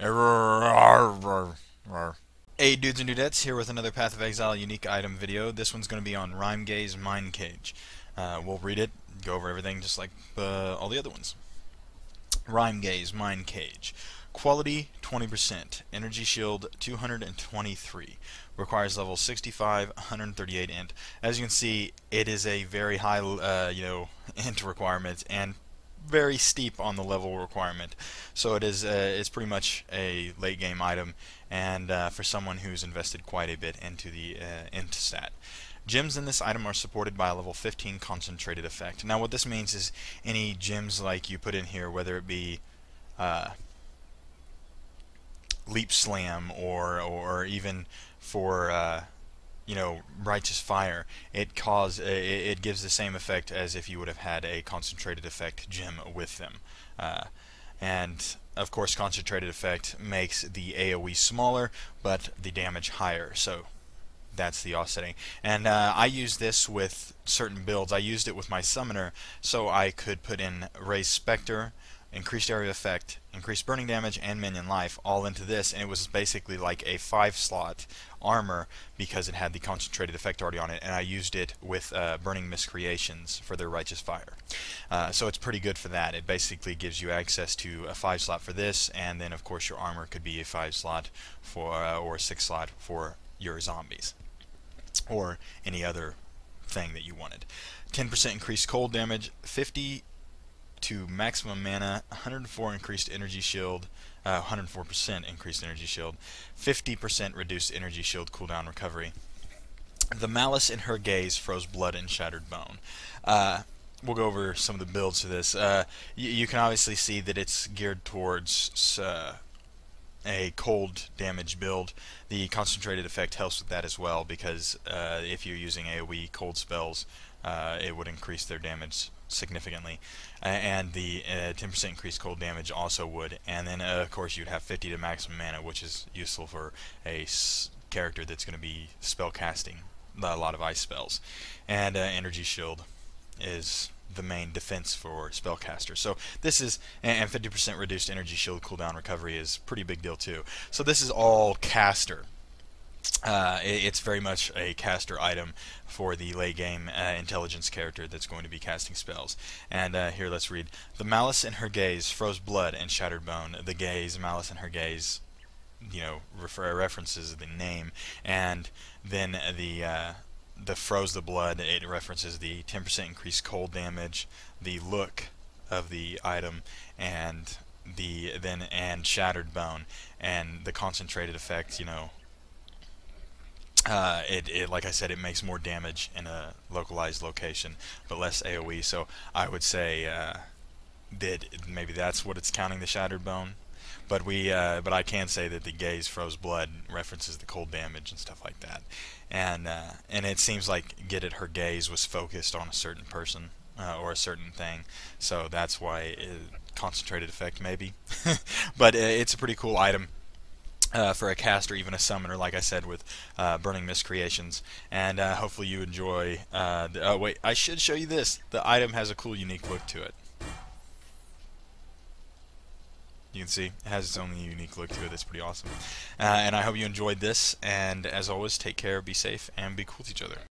Hey dudes and dudettes, here with another Path of Exile unique item video. This one's going to be on Rime Gaze Mind Cage. We'll read it, go over everything just like all the other ones. Rime Gaze Mind Cage. Quality 20%, energy shield 223, requires level 65, 138 int. As you can see, it is a very high int requirement and very steep on the level requirement. So it is it's pretty much a late game item, and for someone who's invested quite a bit into the int stat. Gems in this item are supported by a level 15 concentrated effect. Now what this means is any gems like you put in here, whether it be Leap Slam or even for Righteous Fire, it gives the same effect as if you would have had a concentrated effect gem with them. And of course concentrated effect makes the AoE smaller but the damage higher, so that's the offsetting. And I use this with certain builds. I used it with my summoner so I could put in Raise Spectre, increased area effect, increased burning damage, and minion life all into this, and it was basically like a 5-slot armor because it had the concentrated effect already on it, and I used it with Burning Miscreations for their Righteous Fire. So it's pretty good for that. It basically gives you access to a 5-slot for this, and then of course your armor could be a 5-slot for or a 6-slot for your zombies or any other thing that you wanted. 10% increased cold damage, 50 to maximum mana, 104 increased energy shield, 104% increased energy shield, 50% reduced energy shield cooldown recovery. The Malice in her gaze froze blood and shattered bone. We'll go over some of the builds to this. You can obviously see that it's geared towards a cold damage build. The concentrated effect helps with that as well, because if you're using AoE cold spells, it would increase their damage significantly, and the 10% increased cold damage also would. And then of course you'd have 50 to maximum mana, which is useful for a character that's going to be spell casting a lot of ice spells. And energy shield is the main defense for spellcasters. So this is, and 50% reduced energy shield cooldown recovery is pretty big deal too. So this is all caster. It's very much a caster item for the late game intelligence character that's going to be casting spells. And here, let's read. The Malice in her gaze froze blood and shattered bone. The gaze, Malice in her gaze, references the name, and then the froze the blood, it references the 10% increased cold damage, the look of the item, and and shattered bone, and the concentrated effect. Like I said, it makes more damage in a localized location, but less AoE. So I would say that maybe that's what it's counting, the shattered bone. But I can say that the gaze froze blood references the cold damage and stuff like that. And it seems like Get It, her gaze was focused on a certain person or a certain thing, so that's why concentrated effect maybe. But it's a pretty cool item. For a caster, even a summoner, like I said, with Burning Miscreations. And hopefully you enjoy oh wait, I should show you this. The item has a cool unique look to it. You can see it has its own unique look to it. That's pretty awesome. And I hope you enjoyed this, and as always, take care, be safe, and be cool to each other.